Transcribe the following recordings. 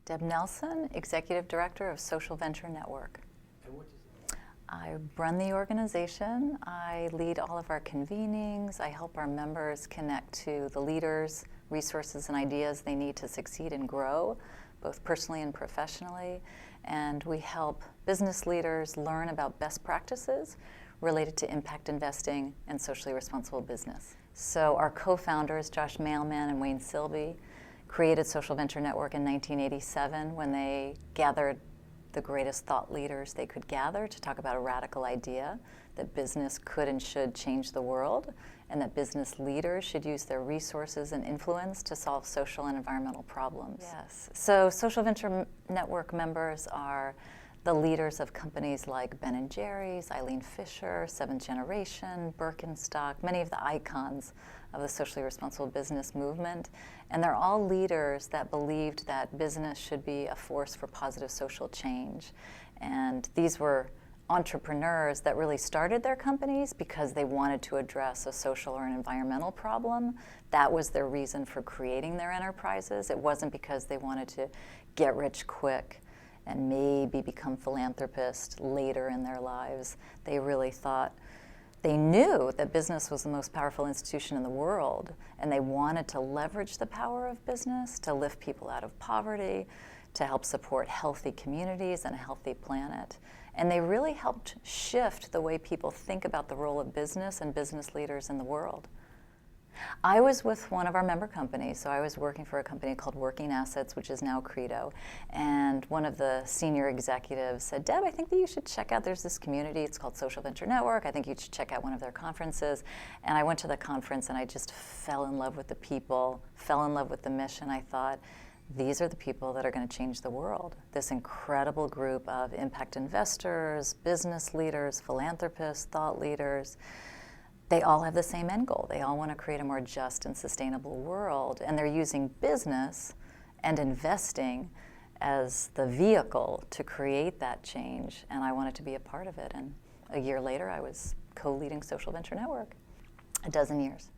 Deb Nelson, Executive Director of Social Venture Network. And what does that mean? I run the organization. I lead all of our convenings. I help our members connect to the leaders, resources, and ideas they need to succeed and grow, both personally and professionally. And we help business leaders learn about best practices related to impact investing and socially responsible business. So our co-founders, Josh Mailman and Wayne Silby, created Social Venture Network in 1987 when they gathered the greatest thought leaders they could gather to talk about a radical idea that business could and should change the world, and that business leaders should use their resources and influence to solve social and environmental problems. Yes. So Social Venture Network members are the leaders of companies like Ben & Jerry's, Eileen Fisher, Seventh Generation, Birkenstock, many of the icons of the socially responsible business movement. And they're all leaders that believed that business should be a force for positive social change. And these were entrepreneurs that really started their companies because they wanted to address a social or an environmental problem. That was their reason for creating their enterprises. It wasn't because they wanted to get rich quick and maybe become philanthropists later in their lives. They really thought, they knew that business was the most powerful institution in the world, and they wanted to leverage the power of business to lift people out of poverty, to help support healthy communities and a healthy planet. And they really helped shift the way people think about the role of business and business leaders in the world. I was with one of our member companies, so I was working for a company called Working Assets, which is now Credo, and one of the senior executives said, Deb, I think that you should check out, there's this community, it's called Social Venture Network, I think you should check out one of their conferences. And I went to the conference and I just fell in love with the people, fell in love with the mission. I thought, these are the people that are going to change the world. This incredible group of impact investors, business leaders, philanthropists, thought leaders. They all have the same end goal. They all want to create a more just and sustainable world, and they're using business and investing as the vehicle to create that change, and I wanted to be a part of it. And a year later, I was co-leading Social Venture Network, 12 years.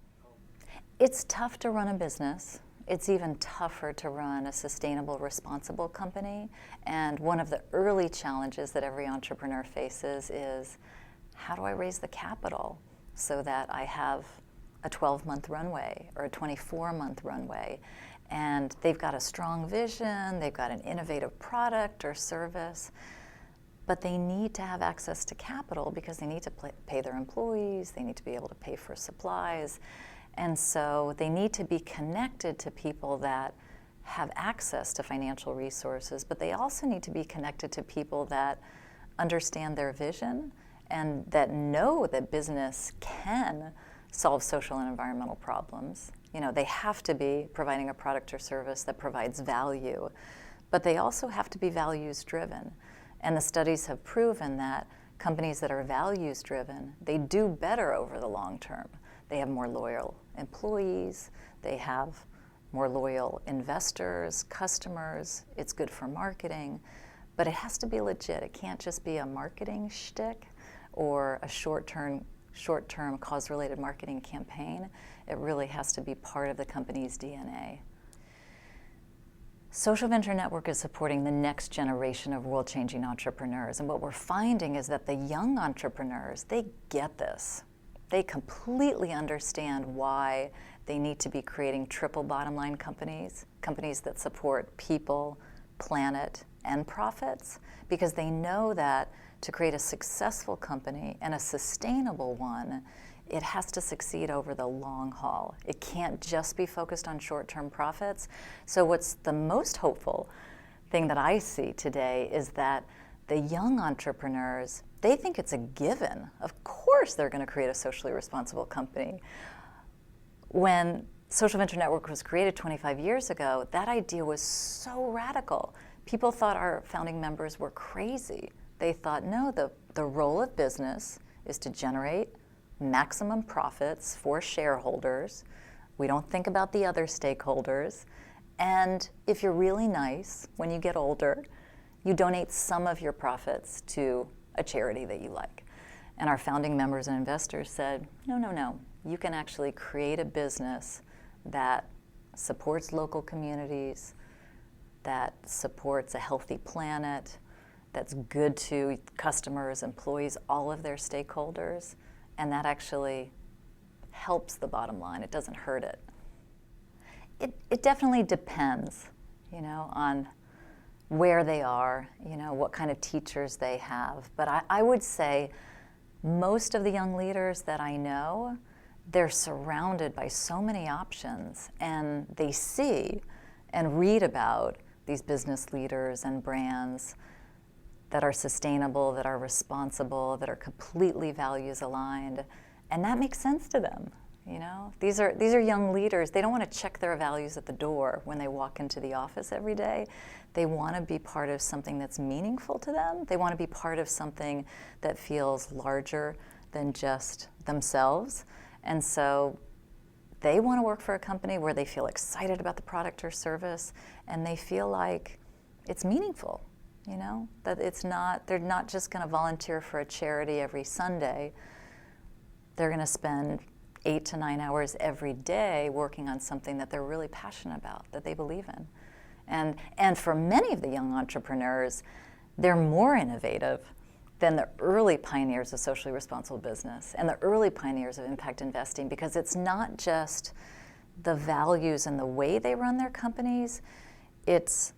It's tough to run a business. It's even tougher to run a sustainable, responsible company, and one of the early challenges that every entrepreneur faces is, how do I raise the capital so that I have a 12-month runway or a 24-month runway? And they've got a strong vision, they've got an innovative product or service, but they need to have access to capital because they need to pay their employees, they need to be able to pay for supplies, and so they need to be connected to people that have access to financial resources, but they also need to be connected to people that understand their vision and that know that business can solve social and environmental problems. You know, they have to be providing a product or service that provides value, but they also have to be values driven. And the studies have proven that companies that are values driven, they do better over the long term. They have more loyal employees, they have more loyal investors, customers, it's good for marketing, but it has to be legit. It can't just be a marketing shtick or a short-term cause-related marketing campaign. It really has to be part of the company's DNA. Social Venture Network is supporting the next generation of world-changing entrepreneurs, and what we're finding is that the young entrepreneurs, they get this. They completely understand why they need to be creating triple bottom line companies, companies that support people, planet, and profits, because they know that to create a successful company and a sustainable one, it has to succeed over the long haul. It can't just be focused on short-term profits. So what's the most hopeful thing that I see today is that the young entrepreneurs, they think it's a given. Of course they're going to create a socially responsible company. When Social Venture Network was created 25 years ago, that idea was so radical. People thought our founding members were crazy. They thought, no, the role of business is to generate maximum profits for shareholders. We don't think about the other stakeholders. And if you're really nice, when you get older, you donate some of your profits to a charity that you like. And our founding members and investors said, no, you can actually create a business that supports local communities, that supports a healthy planet, that's good to customers, employees, all of their stakeholders, and that actually helps the bottom line. It doesn't hurt it. It definitely depends, on where they are, what kind of teachers they have. But I would say most of the young leaders that I know, they're surrounded by so many options, and they see and read about these business leaders and brands that are sustainable, that are responsible, that are completely values aligned, and that makes sense to them. These are young leaders. They don't want to check their values at the door when they walk into the office every day. They want to be part of something that's meaningful to them. They want to be part of something that feels larger than just themselves. And so they want to work for a company where they feel excited about the product or service, and they feel like it's meaningful, that they're not just going to volunteer for a charity every Sunday. They're going to spend 8 to 9 hours every day working on something that they're really passionate about, that they believe in. And for many of the young entrepreneurs, they're more innovative than the early pioneers of socially responsible business and the early pioneers of impact investing, because it's not just the values and the way they run their companies, it's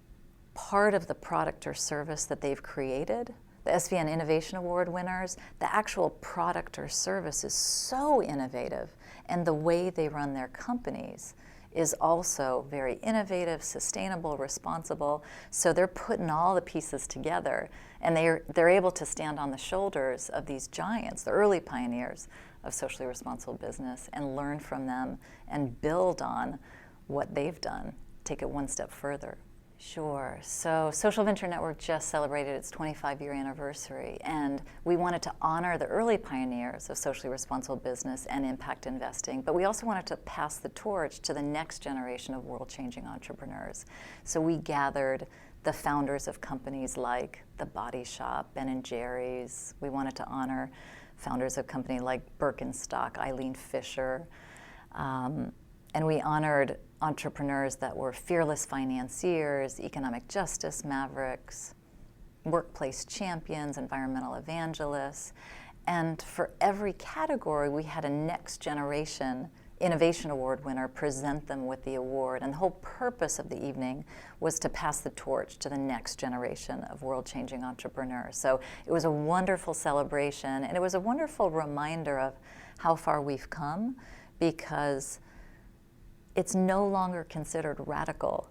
part of the product or service that they've created. The SVN Innovation Award winners, the actual product or service is so innovative, and the way they run their companies is also very innovative, sustainable, responsible. So they're putting all the pieces together, and they're able to stand on the shoulders of these giants, the early pioneers of socially responsible business, and learn from them and build on what they've done, take it one step further. Sure. So Social Venture Network just celebrated its 25-year anniversary, and we wanted to honor the early pioneers of socially responsible business and impact investing, but we also wanted to pass the torch to the next generation of world-changing entrepreneurs. So we gathered the founders of companies like The Body Shop, Ben & Jerry's. We wanted to honor founders of companies like Birkenstock, Eileen Fisher, and we honored entrepreneurs that were fearless financiers, economic justice mavericks, workplace champions, environmental evangelists. And for every category, we had a next generation Innovation Award winner present them with the award. And the whole purpose of the evening was to pass the torch to the next generation of world-changing entrepreneurs. So it was a wonderful celebration, and it was a wonderful reminder of how far we've come, because it's no longer considered radical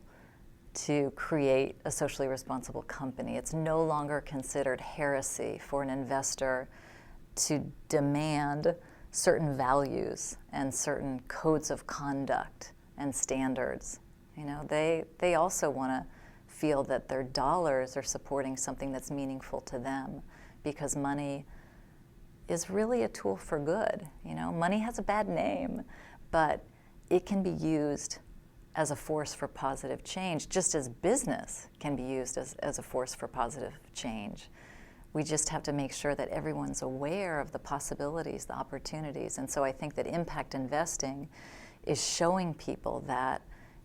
to create a socially responsible company. It's no longer considered heresy for an investor to demand certain values and certain codes of conduct and standards. They also want to feel that their dollars are supporting something that's meaningful to them, because money is really a tool for good. Money has a bad name, but it can be used as a force for positive change, just as business can be used as a force for positive change. We just have to make sure that everyone's aware of the possibilities, the opportunities. And so I think that impact investing is showing people that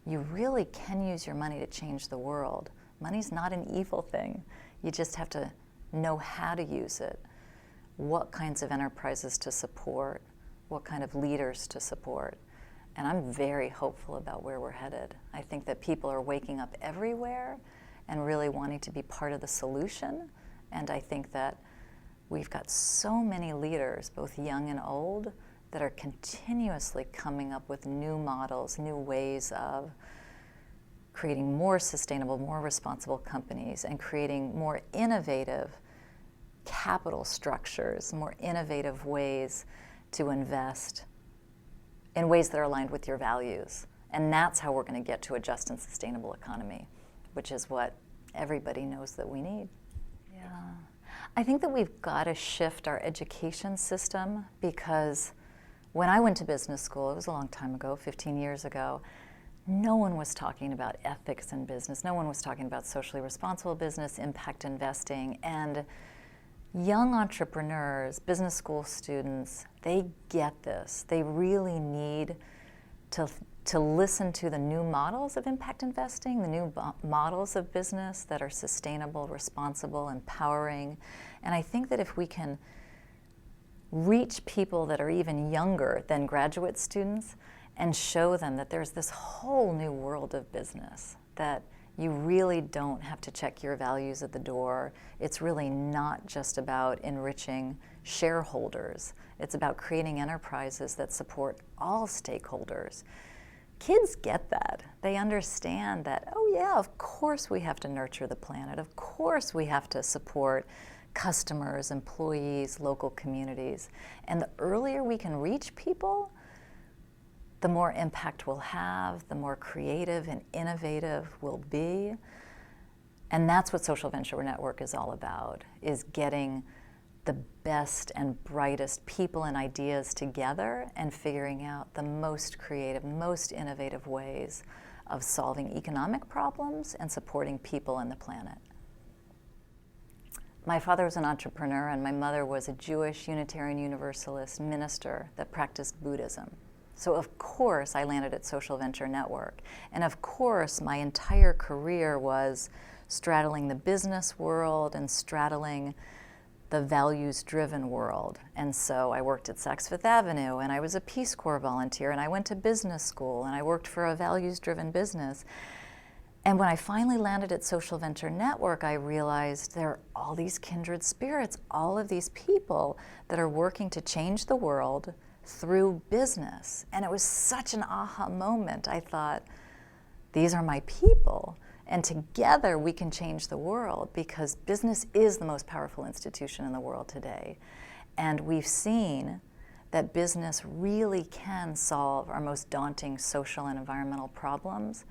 you really can use your money to change the world. Money's not an evil thing. You just have to know how to use it, what kinds of enterprises to support, what kind of leaders to support. And I'm very hopeful about where we're headed. I think that people are waking up everywhere and really wanting to be part of the solution. And I think that we've got so many leaders, both young and old, that are continuously coming up with new models, new ways of creating more sustainable, more responsible companies, and creating more innovative capital structures, more innovative ways to invest in ways that are aligned with your values. And that's how we're going to get to a just and sustainable economy, which is what everybody knows that we need. Yeah. I think that we've got to shift our education system, because when I went to business school, it was a long time ago, 15 years ago, no one was talking about ethics in business. No one was talking about socially responsible business, impact investing. And young entrepreneurs, business school students, they get this. They really need to to listen to the new models of impact investing, the new models of business that are sustainable, responsible, empowering. And I think that if we can reach people that are even younger than graduate students and show them that there's this whole new world of business, that you really don't have to check your values at the door. It's really not just about enriching shareholders. It's about creating enterprises that support all stakeholders. Kids get that. They understand that, oh yeah, of course we have to nurture the planet. Of course we have to support customers, employees, local communities. And the earlier we can reach people, the more impact we'll have, the more creative and innovative we'll be. And that's what Social Venture Network is all about, is getting the best and brightest people and ideas together and figuring out the most creative, most innovative ways of solving economic problems and supporting people and the planet. My father was an entrepreneur and my mother was a Jewish Unitarian Universalist minister that practiced Buddhism. So of course I landed at Social Venture Network. And of course my entire career was straddling the business world and straddling the values-driven world. And so I worked at Saks Fifth Avenue, and I was a Peace Corps volunteer, and I went to business school, and I worked for a values-driven business. And when I finally landed at Social Venture Network, I realized there are all these kindred spirits, all of these people that are working to change the world through business. And it was such an aha moment. I thought, these are my people. And together we can change the world, because business is the most powerful institution in the world today. And we've seen that business really can solve our most daunting social and environmental problems,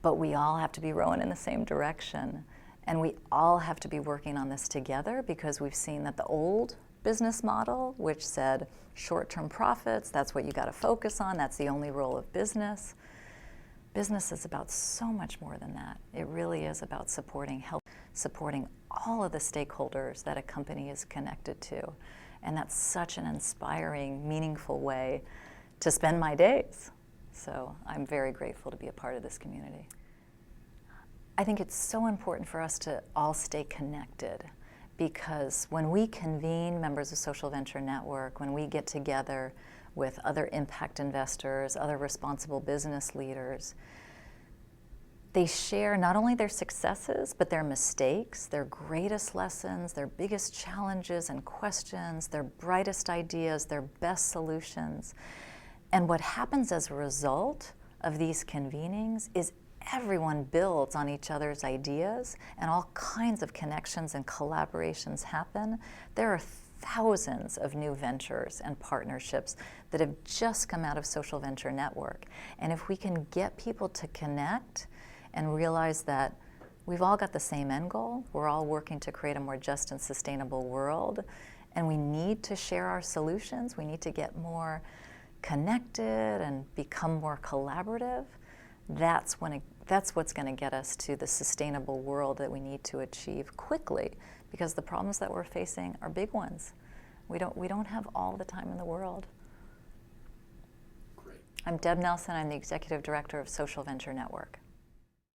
but we all have to be rowing in the same direction. And we all have to be working on this together, because we've seen that the old business model, which said short-term profits, that's what you got to focus on, that's the only role of business. Business is about so much more than that. It really is about supporting all of the stakeholders that a company is connected to. And that's such an inspiring, meaningful way to spend my days. So I'm very grateful to be a part of this community. I think it's so important for us to all stay connected, because when we convene members of Social Venture Network, when we get together with other impact investors, other responsible business leaders, they share not only their successes, but their mistakes, their greatest lessons, their biggest challenges and questions, their brightest ideas, their best solutions. And what happens as a result of these convenings is everyone builds on each other's ideas, and all kinds of connections and collaborations happen. There are thousands of new ventures and partnerships that have just come out of Social Venture Network. And if we can get people to connect and realize that we've all got the same end goal, we're all working to create a more just and sustainable world, and we need to share our solutions, we need to get more connected and become more collaborative, that's what's going to get us to the sustainable world that we need to achieve quickly, because the problems that we're facing are big ones. We don't have all the time in the world. Great. I'm Deb Nelson. I'm the Executive Director of Social Venture Network.